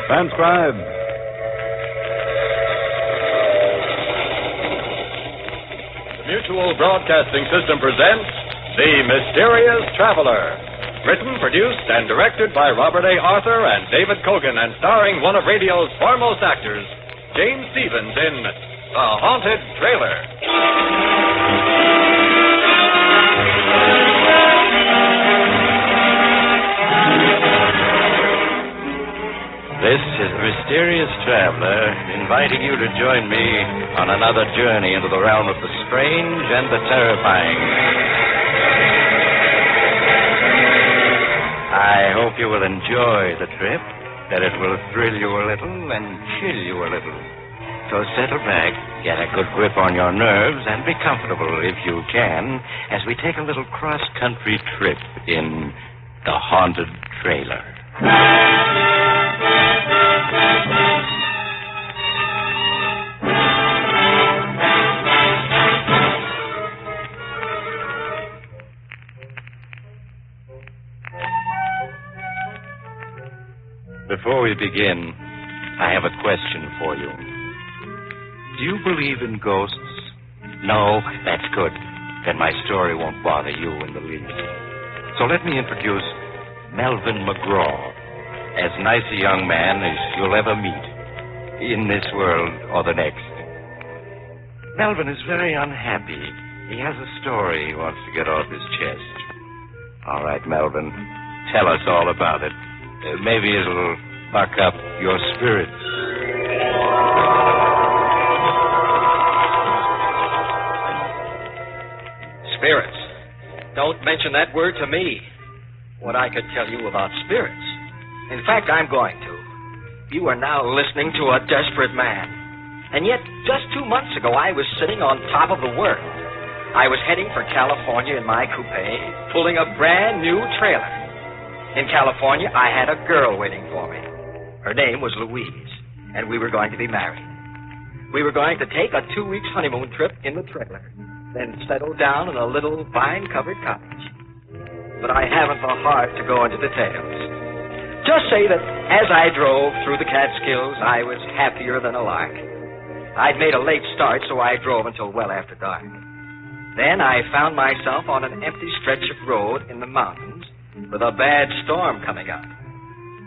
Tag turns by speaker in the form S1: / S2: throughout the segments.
S1: Transcribed. The Mutual Broadcasting System presents The Mysterious Traveler. Written, produced, and directed by Robert A. Arthur and David Kogan, and starring one of radio's foremost actors, James Stevens, in The Haunted Trailer.
S2: This is the Mysterious Traveler, inviting you to join me on another journey into the realm of the strange and the terrifying. I hope you will enjoy the trip, that it will thrill you a little and chill you a little. So settle back, get a good grip on your nerves, and be comfortable, if you can, as we take a little cross-country trip in The Haunted Trailer. Before we begin, I have a question for you. Do you believe in ghosts? No? That's good. Then my story won't bother you in the least. So let me introduce Melvin McGraw, as nice a young man as you'll ever meet, in this world or the next. Melvin is very unhappy. He has a story he wants to get off his chest. All right, Melvin, tell us all about it. Maybe it'll buck up your spirits.
S3: Spirits. Don't mention that word to me. What I could tell you about spirits. In fact, I'm going to. You are now listening to a desperate man. And yet, just 2 months ago, I was sitting on top of the world. I was heading for California in my coupe, pulling a brand new trailer. In California, I had a girl waiting for me. Her name was Louise, and we were going to be married. We were going to take a 2-week honeymoon trip in the trailer, then settle down in a little vine-covered cottage. But I haven't the heart to go into details. Just say that as I drove through the Catskills, I was happier than a lark. I'd made a late start, so I drove until well after dark. Then I found myself on an empty stretch of road in the mountains with a bad storm coming up.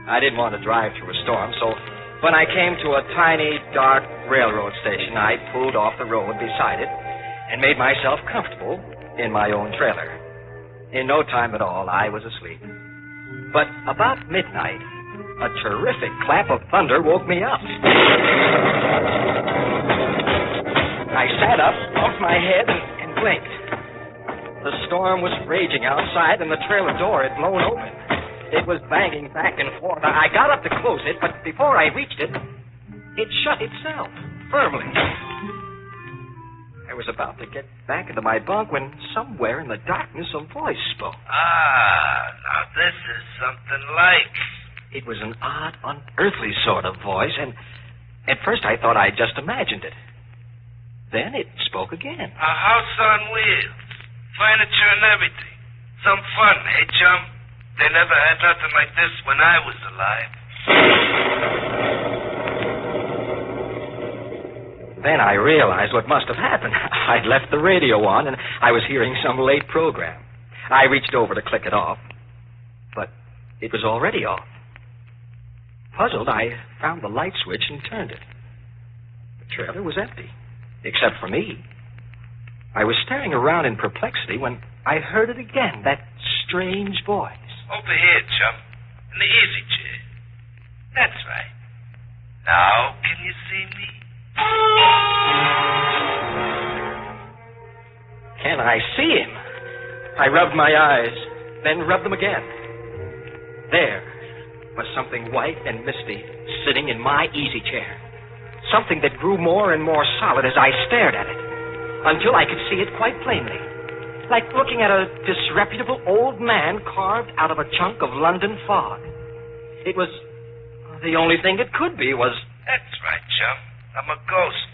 S3: I didn't want to drive through a storm, so when I came to a tiny, dark railroad station, I pulled off the road beside it and made myself comfortable in my own trailer. In no time at all, I was asleep. But about midnight, a terrific clap of thunder woke me up. I sat up off my head and blinked. The storm was raging outside, and the trailer door had blown open. It was banging back and forth. I got up to close it, but before I reached it, it shut itself firmly. I was about to get back into my bunk when somewhere in the darkness a voice spoke.
S4: Now this is something like.
S3: It was an odd, unearthly sort of voice, and at first I thought I just imagined it. Then it spoke again.
S4: A house on wheels. Furniture and everything. Some fun, eh, chum? They never had nothing like this when I was alive.
S3: Then I realized what must have happened. I'd left the radio on, and I was hearing some late program. I reached over to click it off, but it was already off. Puzzled, I found the light switch and turned it. The trailer was empty, except for me. I was staring around in perplexity when I heard it again, that strange voice.
S4: Over here, chum. In the easy chair. That's right. Now, can you see me?
S3: Can I see him? I rubbed my eyes, then rubbed them again. There was something white and misty sitting in my easy chair. Something that grew more and more solid as I stared at it, until I could see it quite plainly. Like looking at a disreputable old man carved out of a chunk of London fog. It was the only thing it could be was...
S4: That's right, chum. I'm a ghost.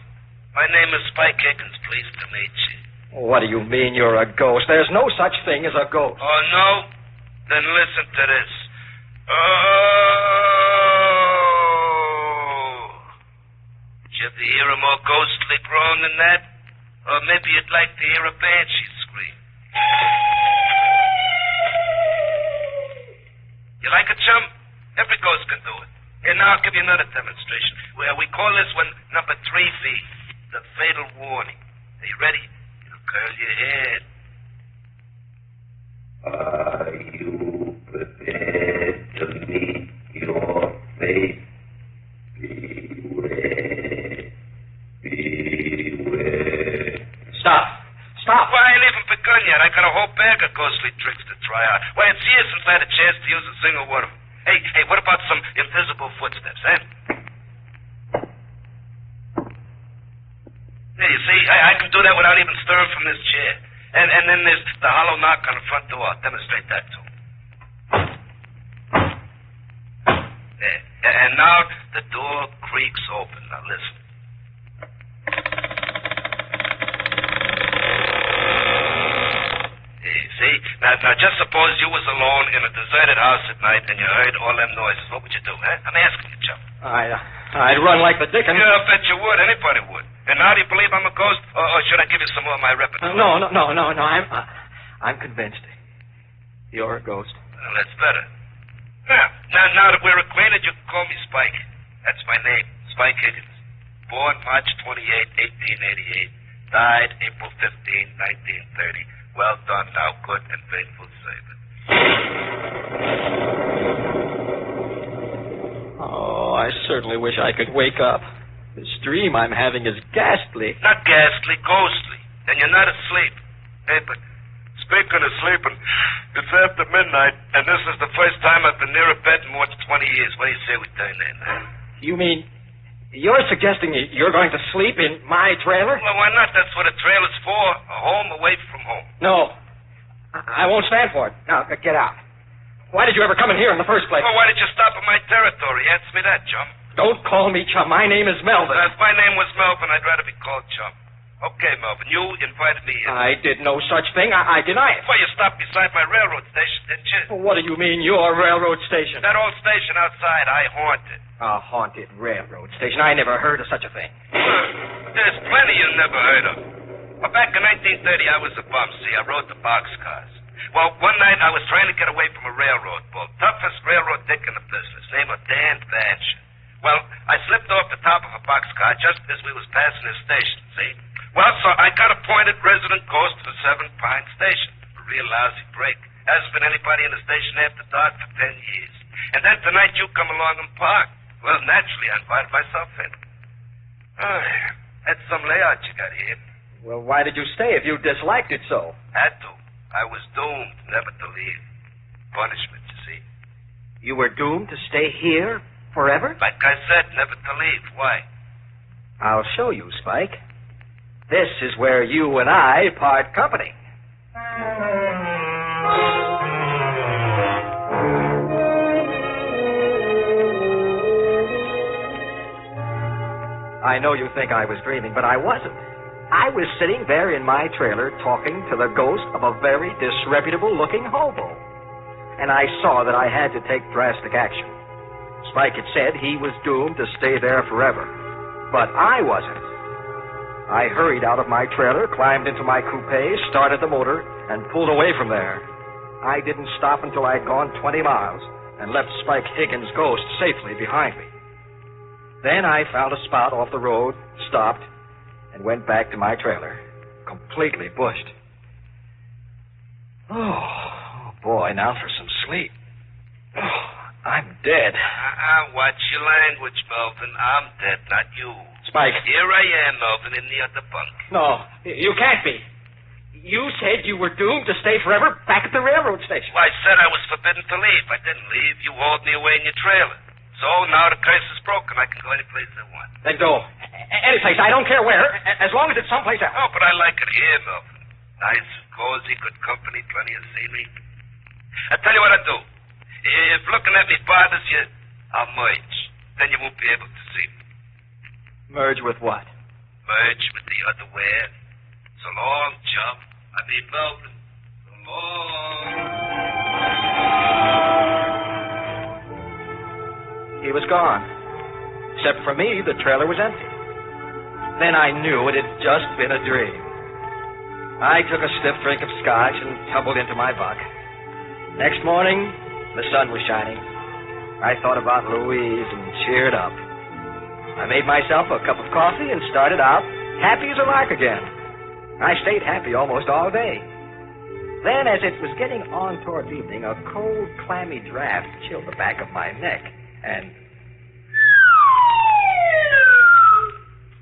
S4: My name is Spike Higgins. Pleased to meet you.
S3: What do you mean you're a ghost? There's no such thing as a ghost.
S4: Oh, no? Then listen to this. Oh! you ever hear a more ghostly groan than that? Or maybe you'd like to hear a banshee scream. You like it, chum? Every ghost can do it. And now I'll give you another demonstration. We call this one number 3B, the fatal warning. Are you ready? It'll curl your head.
S5: Are you prepared to meet your fate? Beware. Beware.
S3: Stop. Stop.
S4: Well, I ain't even begun yet. I got a whole bag of ghostly tricks to try out. Why, it's years since I had a chance to use a single one of them. Hey, what about some invisible footsteps, eh? Yeah, you see, I can do that without even stirring from this chair. And then there's the hollow knock on the front door. I'll demonstrate that, too. There. And now the door creaks open. Now, listen. See? Now, just suppose you was alone in a deserted house at night and you heard all them noises. What would you do, huh? I'm asking you, chum.
S3: I'd run like the dickens.
S4: Yeah, I bet you would. Anybody would. And now do you believe I'm a ghost, or should I give you some more of my repertoire?
S3: No. I'm convinced. You're a ghost.
S4: Well, that's better. Now that we're acquainted, you can call me Spike. That's my name, Spike Higgins. Born March 28, 1888. Died April 15, 1930. Well done, thou good and faithful servant.
S3: Oh, I certainly wish I could wake up. This dream I'm having is ghastly.
S4: Not ghastly, ghostly. And you're not asleep. Hey, but speaking of sleeping, it's after midnight, and this is the first time I've been near a bed in more than 20 years. What do you say we turn in, huh?
S3: You mean you're suggesting you're going to sleep in my trailer?
S4: Well, why not? That's what a trailer's for. A home away from home.
S3: No. I won't stand for it. Now, get out. Why did you ever come in here in the first place?
S4: Well, why did you stop at my territory? Answer me that, chum.
S3: Don't call me chum. My name is Melvin.
S4: If my name was Melvin, I'd rather be called chum. Okay, Melvin, you invited me in.
S3: I did no such thing. I deny it.
S4: Well, you stopped beside my railroad station, didn't you?
S3: What do you mean, your railroad station?
S4: That old station outside, I haunted.
S3: A haunted railroad station? I never heard of such a thing.
S4: There's plenty you never heard of. Well, back in 1930, I was a bum, see. I rode the boxcars. Well, one night I was trying to get away from a railroad bull. Toughest railroad dick in the business, name of Dan Thatcher. Well, I slipped off the top of a boxcar just as we was passing his station, see? Well, so I got appointed resident ghost for 7 Pine Station. A real lousy break. Hasn't been anybody in the station after dark for 10 years. And then tonight you come along and park. Well, naturally, I invited myself in. Oh, that's some layout you got here.
S3: Well, why did you stay if you disliked it so?
S4: Had to. I was doomed never to leave. Punishment, you see.
S3: You were doomed to stay here forever?
S4: Like I said, never to leave. Why?
S3: I'll show you, Spike. This is where you and I part company. I know you think I was dreaming, but I wasn't. I was sitting there in my trailer talking to the ghost of a very disreputable-looking hobo. And I saw that I had to take drastic action. Spike had said he was doomed to stay there forever. But I wasn't. I hurried out of my trailer, climbed into my coupe, started the motor, and pulled away from there. I didn't stop until I'd gone 20 miles and left Spike Higgins' ghost safely behind me. Then I found a spot off the road, stopped, and went back to my trailer, completely bushed. Oh, boy, now for some sleep. Oh, I'm dead.
S4: Watch your language, Melvin. I'm dead, not you.
S3: Spike.
S4: Here I am, Melvin, in the other bunk.
S3: No, you can't be. You said you were doomed to stay forever back at the railroad station.
S4: Well, I said I was forbidden to leave. I didn't leave. You hauled me away in your trailer. So now the curse is broken. I can go any place I want.
S3: Then go. Any place. I don't care where, as long as it's someplace else.
S4: Oh, but I like it here, Melvin. Nice, cozy, good company, plenty of scenery. I tell you what I'll do. If looking at me bothers you, I'll merge. Then you won't be able to see me.
S3: Merge with what?
S4: Merge with the other world. So long, chum. I mean, Melvin. So long.
S3: He was gone. Except for me, the trailer was empty. Then I knew it had just been a dream. I took a stiff drink of scotch and tumbled into my bunk. Next morning, the sun was shining. I thought about Louise and cheered up. I made myself a cup of coffee and started out happy as a lark again. I stayed happy almost all day. Then, as it was getting on towards evening, a cold, clammy draft chilled the back of my neck, and...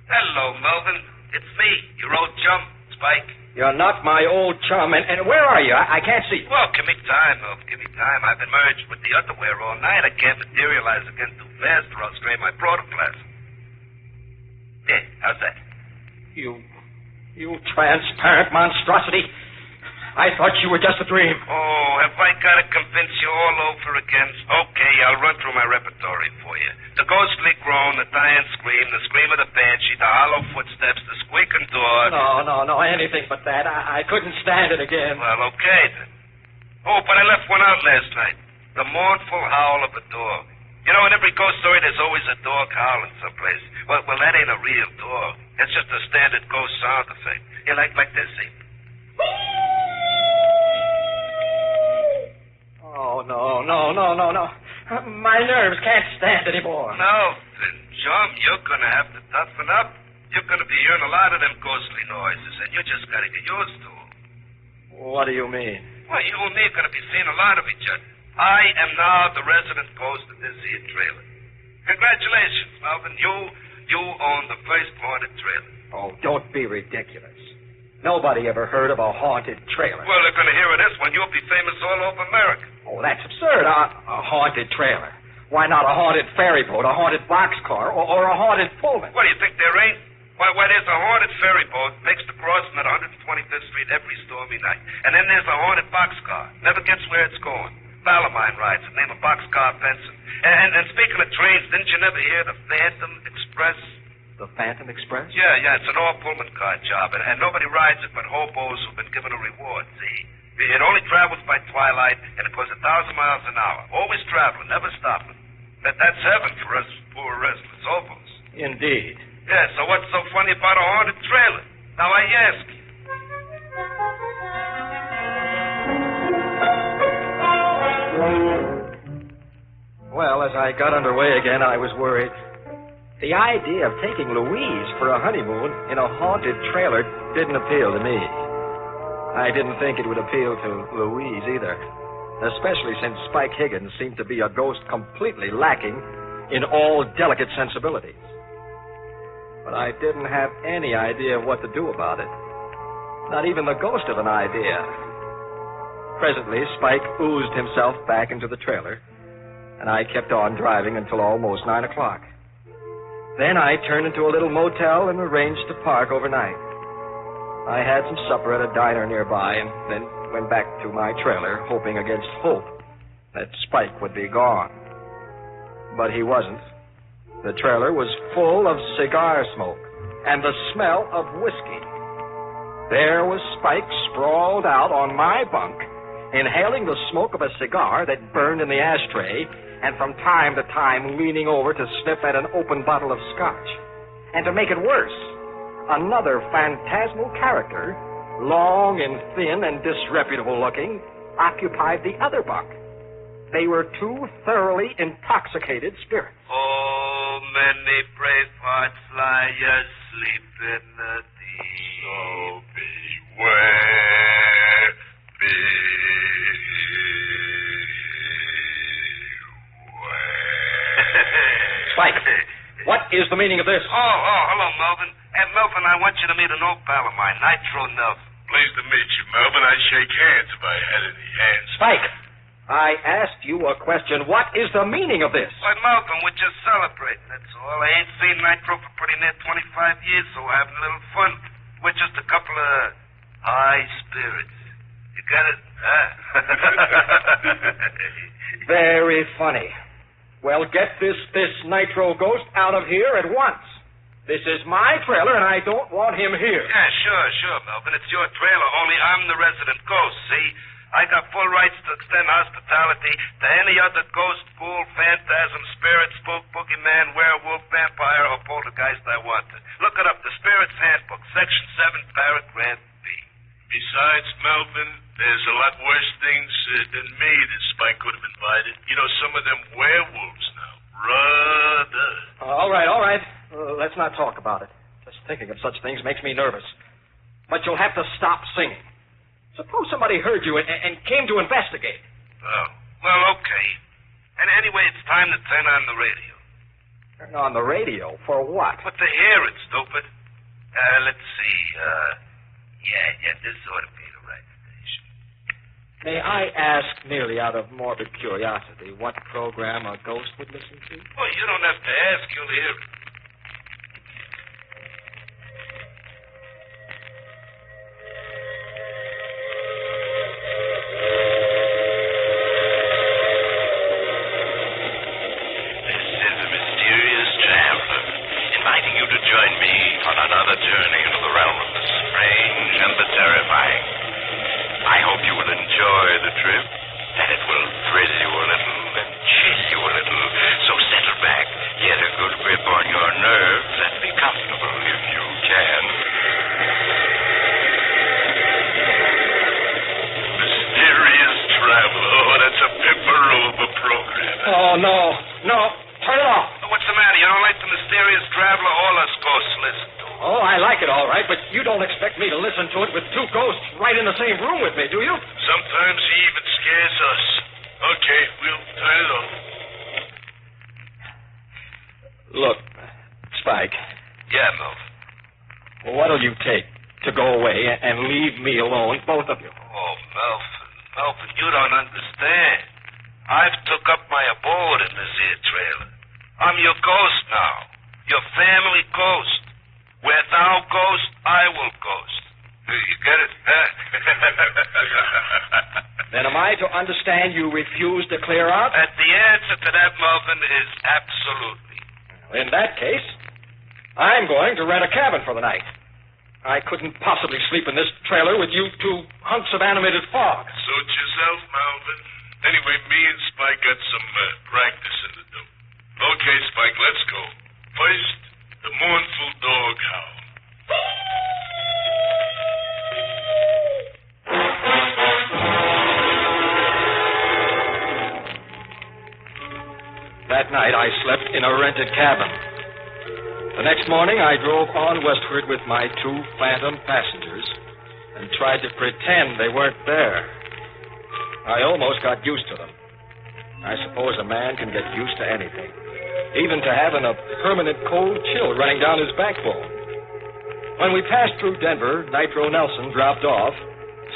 S4: Hello, Melvin. It's me, your old chum, Spike.
S3: You're not my old chum, and where are you? I can't see.
S4: Well, give me time, Melvin. Give me time. I've been merged with the underwear all night. I can't materialize again too fast or I'll strain my protoplasm. Yeah, how's that?
S3: You transparent monstrosity. I thought you were just a dream.
S4: Oh, have I got to convince you all over again? Okay, I'll run through my repertory for you. The ghostly groan, the dying scream, the scream of the banshee, the hollow footsteps, the squeaking door.
S3: No, anything but that. I couldn't stand it again.
S4: Well, okay then. Oh, but I left one out last night. The mournful howl of a dog. You know, in every ghost story, there's always a dog howling someplace. Well, that ain't a real dog. It's just a standard ghost sound effect. Yeah, like this, see?
S3: Oh, no. My nerves can't stand anymore.
S4: No, then, chum, you're going to have to toughen up. You're going to be hearing a lot of them ghostly noises, and you just got to get used to them.
S3: What do you mean?
S4: Well, you and me are going to be seeing a lot of each other. I am now the resident ghost of this here trailer. Congratulations, Melvin. You own the first haunted trailer.
S3: Oh, don't be ridiculous. Nobody ever heard of a haunted trailer.
S4: Well, they're going to hear of this one. You'll be famous all over America.
S3: Oh, that's absurd. A haunted trailer. Why not a haunted ferry boat, a haunted boxcar, or a haunted Pullman?
S4: What, do you think there ain't? Why, there's a haunted ferry boat makes the crossing at 125th Street every stormy night. And then there's a haunted boxcar. Never gets where it's going. Valentine rides it, name a boxcar Benson. And speaking of trains, didn't you never hear the Phantom Express?
S3: The Phantom Express?
S4: Yeah, it's an all-Pullman car job, and nobody rides it but hobos who've been given a reward, see? It only travels by twilight, and it goes 1,000 miles an hour. Always traveling, never stopping. That's heaven for us poor restless hobos.
S3: Indeed.
S4: Yeah, so what's so funny about a haunted trailer? Now I ask you.
S3: Well, as I got underway again, I was worried. The idea of taking Louise for a honeymoon in a haunted trailer didn't appeal to me. I didn't think it would appeal to Louise either, especially since Spike Higgins seemed to be a ghost completely lacking in all delicate sensibilities. But I didn't have any idea what to do about it. Not even the ghost of an idea. Presently, Spike oozed himself back into the trailer, and I kept on driving until almost 9 o'clock. Then I turned into a little motel and arranged to park overnight. I had some supper at a diner nearby and then went back to my trailer, hoping against hope that Spike would be gone. But he wasn't. The trailer was full of cigar smoke and the smell of whiskey. There was Spike sprawled out on my bunk, inhaling the smoke of a cigar that burned in the ashtray, and from time to time leaning over to sniff at an open bottle of scotch. And to make it worse, another phantasmal character, long and thin and disreputable looking, occupied the other bunk. They were two thoroughly intoxicated spirits.
S4: Oh, many brave hearts lie asleep in the deep. So beware,
S3: Spike, what is the meaning of this?
S4: Oh, hello, Melvin. Hey, Melvin, I want you to meet an old pal of mine, Nitro Nelson.
S6: Pleased to meet you, Melvin. I'd shake hands if I had any hands.
S3: Spike, I asked you a question. What is the meaning of this?
S4: Why, Melvin, we're just celebrating, that's all. I ain't seen Nitro for pretty near 25 years, so we're having a little fun. We're just a couple of high spirits. You got it? Huh?
S3: Very funny. Well, get this Nitro ghost out of here at once. This is my trailer, and I don't want him here.
S4: Yeah, sure, Melvin. It's your trailer, only I'm the resident ghost, see? I got full rights to extend hospitality to any other ghost, ghoul, phantasm, spirit, spook, boogeyman, werewolf, vampire, or poltergeist I wanted. Look it up, the Spirit's Handbook, Section 7, Paragraph B.
S6: Besides, Melvin, there's a lot worse things than me that Spike could have invited. You know, some of them werewolves now. Brother.
S3: All right. Let's not talk about it. Just thinking of such things makes me nervous. But you'll have to stop singing. Suppose somebody heard you and came to investigate.
S4: Oh, well, okay. And anyway, it's time to turn on the radio.
S3: Turn on the radio? For what?
S4: But to hear it, stupid. Let's see. Yeah, this ought to be the right station.
S3: May I ask, merely out of morbid curiosity, what program a ghost would listen to?
S4: Well, you don't have to ask. You'll hear it.
S2: Another journey into the realm of the strange and the terrifying. I hope you will enjoy the trip, that it will thrill you a little and chill you a little. So settle back, get a good grip on your nerves, and be comfortable if you can.
S6: Mysterious Traveler. Oh, that's a pipperoo of a program.
S3: Oh, no. Turn it off.
S4: What's the matter? You don't like the Mysterious Traveler? All us ghosts listen to.
S3: Oh, I like it all right, but you don't expect me to listen to it with two ghosts right in the same room with me, do you?
S6: Sometimes he even scares us. Okay, we'll turn it off.
S3: Look, Spike.
S4: Yeah, Melvin.
S3: What'll you take to go away and leave me alone, both of you?
S4: Oh, Melvin, you don't understand. I've took up my abode in this here trailer. I'm your ghost now. Your family ghost. Where thou ghost, I will ghost. You get it?
S3: Then am I to understand you refuse to clear out?
S4: And the answer to that, Melvin, is absolutely.
S3: In that case, I'm going to rent a cabin for the night. I couldn't possibly sleep in this trailer with you two hunks of animated fog.
S6: Suit yourself, Melvin. Anyway, me and Spike got some practice in the dope. Okay, Spike, let's go. First, the mournful dog howl.
S3: That night, I slept in a rented cabin. The next morning, I drove on westward with my two phantom passengers and tried to pretend they weren't there. I almost got used to them. I suppose a man can get used to anything, even to having a permanent cold chill running down his backbone. When we passed through Denver, Nitro Nelson dropped off,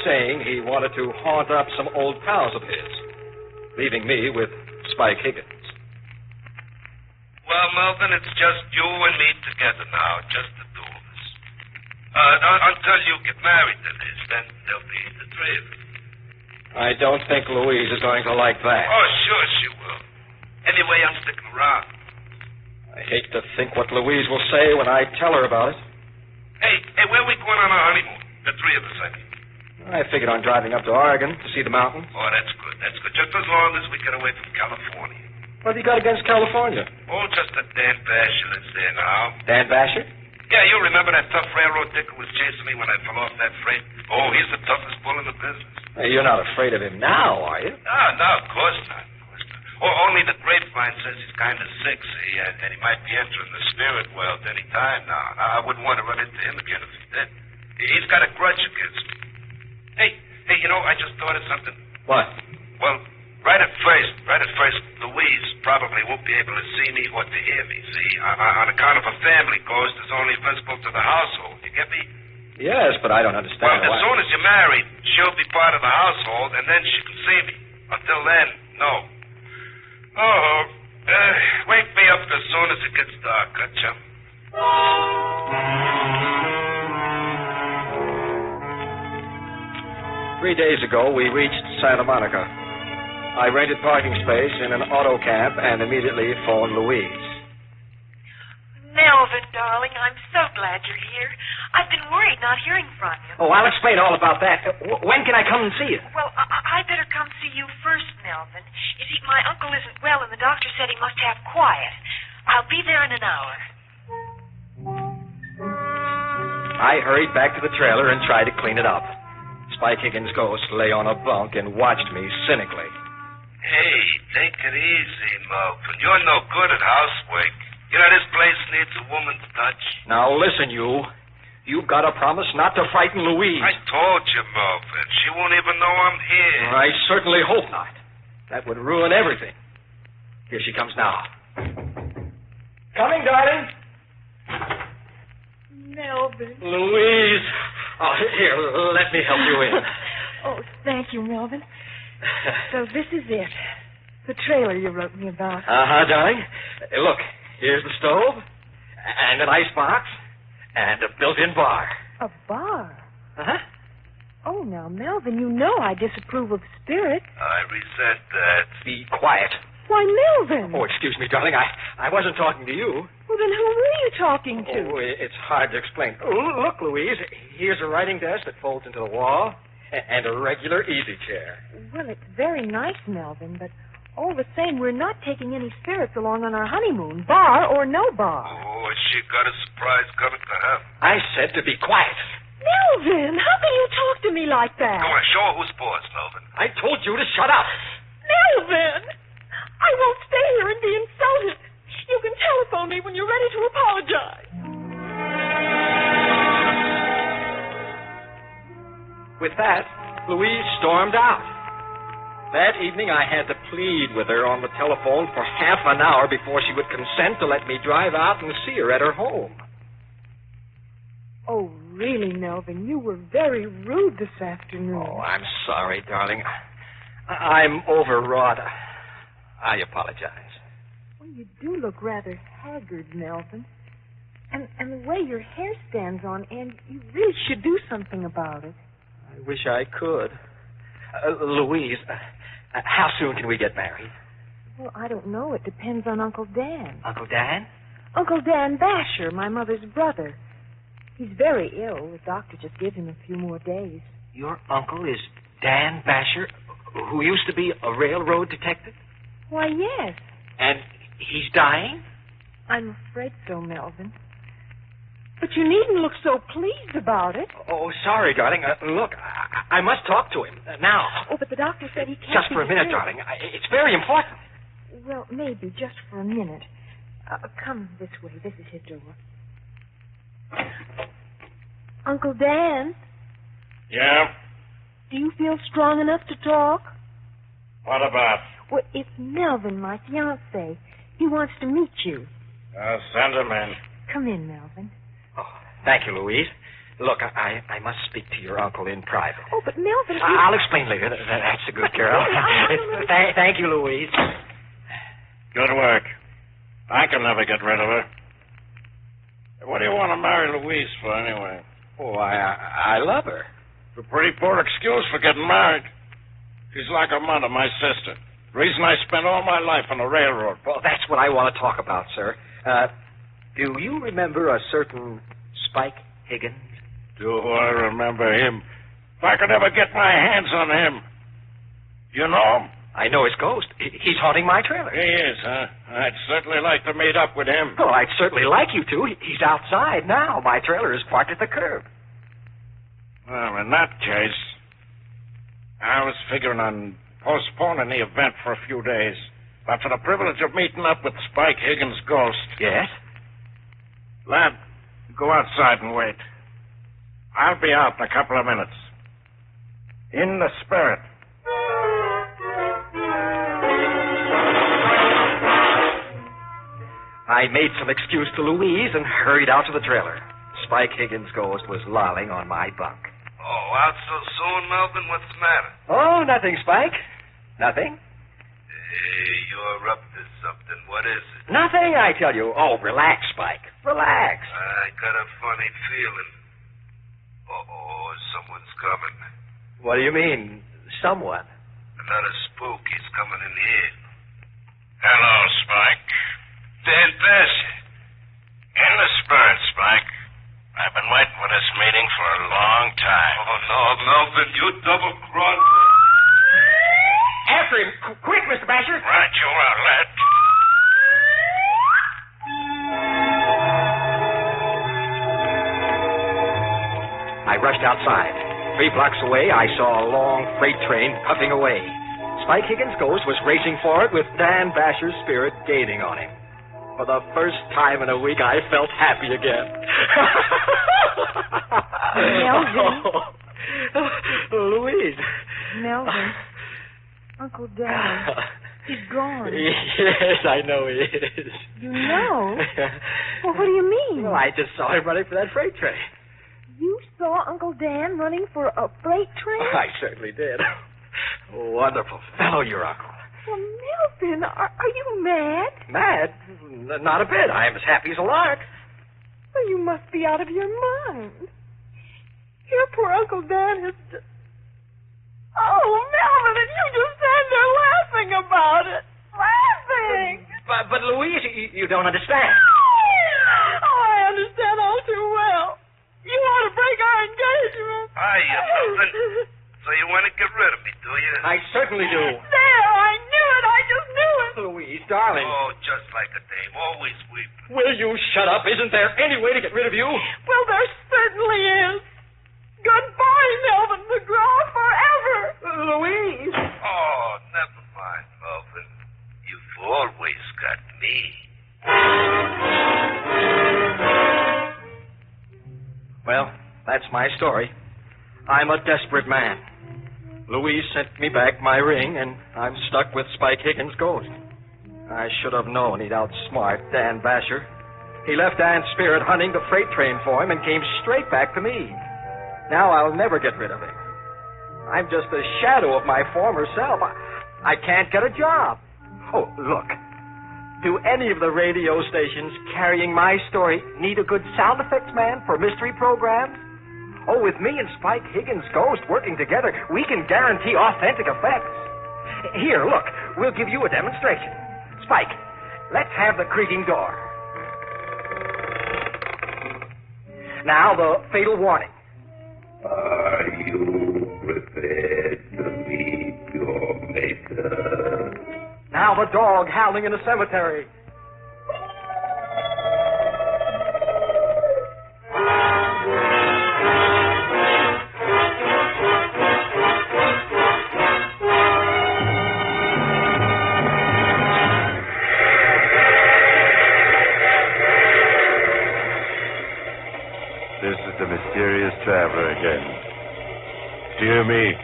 S3: saying he wanted to haunt up some old pals of his, leaving me with Spike Higgins.
S4: Well, Melvin, it's just you and me together now, just the two of us. Until you get married to this, then there'll be the three of us.
S3: I don't think Louise is going to like that.
S4: Oh, sure she will. Anyway, I'm sticking around.
S3: I hate to think what Louise will say when I tell her about it.
S4: Hey, where are we going on our honeymoon? The three of us, I mean.
S3: I figured on driving up to Oregon to see the mountains.
S4: Oh, that's good. Just as long as we get away from California.
S3: What have you got against California?
S4: Oh, just that Dan Basher that's there now.
S3: Dan Basher?
S4: Yeah, you remember that tough railroad dicker was chasing me when I fell off that freight? Oh, he's the toughest bull in the business.
S3: Hey, you're not afraid of him now, are you?
S4: No, of course not. Oh, only the grapevine says he's kind of sick, see, and he might be entering the spirit world any time now. I wouldn't want to run into him again if he did. He's got a grudge against me. Hey, I just thought of something.
S3: What?
S4: Well, right at first, Louise probably won't be able to see me or to hear me, see? On account of a family ghost is only visible to the household. You get me?
S3: Yes, but I don't understand
S4: why. As soon as you're married, she'll be part of the household, and then she can see me. Until then, no. Oh, wake me up as soon as it gets dark, huh, chum?
S3: 3 days ago, we reached Santa Monica. I rented parking space in an auto camp and immediately phoned Louise.
S7: Melvin. Melvin, darling, I'm so glad you're here. I've been worried not hearing from you.
S3: Oh, I'll explain all about that. When can I come and see you?
S7: Well, I better come see you first, Melvin. You see, my uncle isn't well, and the doctor said he must have quiet. I'll be there in an hour.
S3: I hurried back to the trailer and tried to clean it up. Spike Higgins' ghost lay on a bunk and watched me cynically.
S4: Hey, take it easy, Melvin. You're no good at housework. You know, this place needs a woman's touch.
S3: Now, listen, you. You've got to promise not to frighten Louise.
S4: I told you, Melvin. She won't even know I'm here.
S3: I certainly hope not. That would ruin everything. Here she comes now. Coming, darling.
S7: Melvin.
S3: Louise. Oh, here, let me help you in.
S7: Oh, thank you, Melvin. So this is it. The trailer you wrote me about.
S3: Uh-huh, darling. Look, here's the stove, and an icebox, and a built-in bar.
S7: A bar?
S3: Uh-huh.
S7: Oh, now, Melvin, you know I disapprove of spirits.
S4: I resent that.
S3: Be quiet.
S7: Why, Melvin?
S3: Oh, excuse me, darling. I wasn't talking to you.
S7: Well, then who were you talking to?
S3: Oh, it's hard to explain. Oh, look, Louise. Here's a writing desk that folds into the wall, and a regular easy chair.
S7: Well, it's very nice, Melvin, but all the same, we're not taking any spirits along on our honeymoon, bar or no bar.
S4: Oh, she got a surprise coming to her.
S3: I said to be quiet.
S7: Melvin, how can you talk to me like that?
S4: Go on, show her who's boss, Melvin.
S3: I told you to shut up.
S7: Melvin! I won't stay here and be insulted. You can telephone me when you're ready to apologize.
S3: With that, Louise stormed out. That evening, I had to plead with her on the telephone for half an hour before she would consent to let me drive out and see her at her home.
S7: Oh, really, Melvin, you were very rude this afternoon.
S3: Oh, I'm sorry, darling. I'm overwrought. I apologize.
S7: Well, you do look rather haggard, Melvin. And the way your hair stands on end, you really should do something about it.
S3: I wish I could. Louise, how soon can we get married?
S7: Well, I don't know. It depends on Uncle Dan.
S3: Uncle Dan?
S7: Uncle Dan Basher, my mother's brother. He's very ill. The doctor just gave him a few more days.
S3: Your uncle is Dan Basher, who used to be a railroad detective?
S7: Why, yes.
S3: And he's dying?
S7: I'm afraid so, Melvin. But you needn't look so pleased about it.
S3: Oh, sorry, darling. Look, I must talk to him now.
S7: Oh, but the doctor said he can't.
S3: Just for a minute, darling. It's very important.
S7: Well, maybe just for a minute. Come this way. This is his door. Uncle Dan?
S6: Yeah?
S7: Do you feel strong enough to talk?
S6: What about?
S7: Well, it's Melvin, my fiancé. He wants to meet you.
S6: Send him in.
S7: Come in, Melvin.
S3: Oh, thank you, Louise. Look, I must speak to your uncle in private.
S7: Oh, but Melvin...
S3: I'll explain later. That's a good girl. Thank you, Louise.
S6: Good work. I can never get rid of her. What do you want to marry Louise for, anyway?
S3: Oh, I love her.
S6: It's a pretty poor excuse for getting married. She's like her mother, my sister. The reason I spent all my life on the railroad.
S3: Well, that's what I want to talk about, sir. Do you remember a certain Spike Higgins?
S6: Do I remember him? If I could ever get my hands on him. You know him?
S3: I know his ghost. He's haunting my trailer.
S6: He is, huh? I'd certainly like to meet up with him.
S3: Oh, I'd certainly like you to. He's outside now. My trailer is parked at the curb.
S6: Well, in that case, I was figuring on postponing the event for a few days. But for the privilege of meeting up with Spike Higgins' ghost.
S3: Yes?
S6: Lad, go outside and wait. I'll be out in a couple of minutes. In the spirit.
S3: I made some excuse to Louise and hurried out to the trailer. Spike Higgins' ghost was lolling on my bunk.
S4: Oh, out so soon, Melvin? What's the matter?
S3: Oh, nothing, Spike. Nothing.
S4: Hey, you're up to something. What is it?
S3: Nothing, I tell you. Oh, relax, Spike. Relax.
S4: I got a funny feeling. Uh-oh, someone's coming.
S3: What do you mean, someone?
S4: Another spook. He's coming in here.
S6: Hello, Spike.
S4: Dan Basher.
S6: In the
S4: double-crosser.
S3: After him. Quick, Mr. Basher.
S4: Right you are, lad.
S3: I rushed outside. 3 blocks away, I saw a long freight train puffing away. Spike Higgins' ghost was racing for it with Dan Basher's spirit gaining on him. For the first time in a week, I felt happy again. Louise.
S7: Melvin. Uncle Dan. He's gone.
S3: Yes, I know he is.
S7: You know? Well, what do you mean?
S3: Well, I just saw him running for that freight train.
S7: You saw Uncle Dan running for a freight train?
S3: I certainly did. Wonderful fellow, your uncle.
S7: Well, Melvin, are you mad?
S3: Mad? Not a bit. I am as happy as a lark.
S7: Well, you must be out of your mind. Your poor Uncle Dan has just... Oh, Melvin, and you just stand there laughing about it. Laughing!
S3: But Louise, you don't understand.
S7: Oh, I understand all too well. You want to break our engagement.
S4: Hiya, Melvin. So you want to get rid of me, do you?
S3: I certainly do.
S7: There, I knew it. I just knew it.
S3: Louise, darling.
S4: Oh, just like a dame. Always weeping.
S3: Will you shut up? Isn't there any way to get rid of you?
S7: Well, there certainly is. Goodbye, Melvin McGraw, forever.
S3: Louise.
S4: Oh, never mind, Melvin. You've always got me.
S3: Well, that's my story. I'm a desperate man. Louise sent me back my ring, and I'm stuck with Spike Higgins' ghost. I should have known he'd outsmart Dan Basher. He left Dan's spirit hunting the freight train for him and came straight back to me. Now I'll never get rid of him. I'm just a shadow of my former self. I can't get a job. Oh, look. Do any of the radio stations carrying my story need a good sound effects man for mystery programs? Oh, with me and Spike Higgins' ghost working together, we can guarantee authentic effects. Here, look, we'll give you a demonstration. Spike, let's have the creaking door. Now, the fatal warning.
S5: Are you prepared to meet your maker?
S3: Now, the dog howling in the cemetery.
S2: This is the mysterious traveler again. Dear me,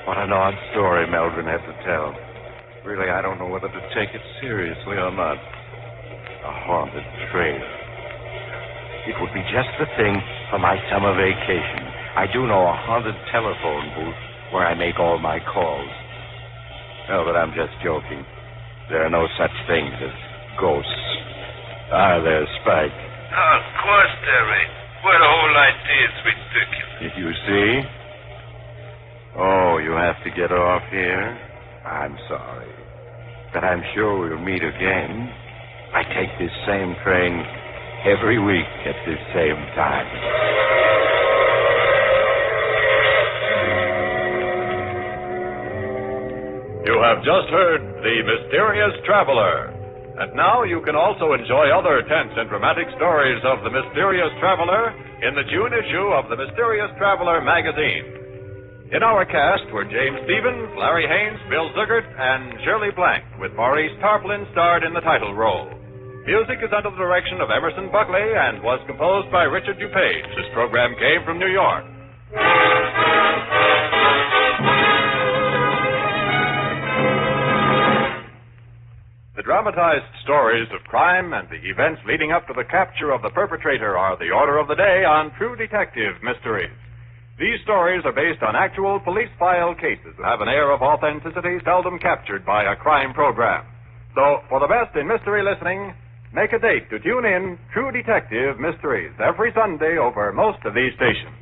S2: what an odd story Melvin had to tell. Really, I don't know whether to take it seriously or not. A haunted train. It would be just the thing for my summer vacation. I do know a haunted telephone booth where I make all my calls. No, but I'm just joking. There are no such things as ghosts. Are there, Spike?
S4: Oh, of course there ain't. Well, the whole idea is ridiculous.
S2: Did you see? Oh, you have to get off here? I'm sorry. But I'm sure we'll meet again. I take this same train every week at this same time.
S1: You have just heard The Mysterious Traveler. And now you can also enjoy other tense and dramatic stories of The Mysterious Traveler in the June issue of The Mysterious Traveler magazine. In our cast were James Stevens, Larry Haynes, Bill Zuckert, and Shirley Blank, with Maurice Tarplin starred in the title role. Music is under the direction of Emerson Buckley and was composed by Richard DuPage. This program came from New York. The dramatized stories of crime and the events leading up to the capture of the perpetrator are the order of the day on True Detective Mysteries. These stories are based on actual police file cases that have an air of authenticity seldom captured by a crime program. So, for the best in mystery listening, make a date to tune in True Detective Mysteries every Sunday over most of these stations.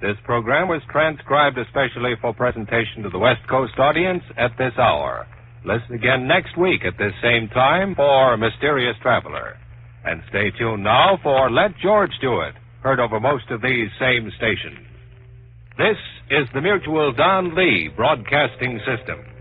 S8: This program was transcribed especially for presentation to the West Coast audience at this hour. Listen again next week at this same time for Mysterious Traveler. And stay tuned now for Let George Do It, heard over most of these same stations. This is the Mutual Don Lee Broadcasting System.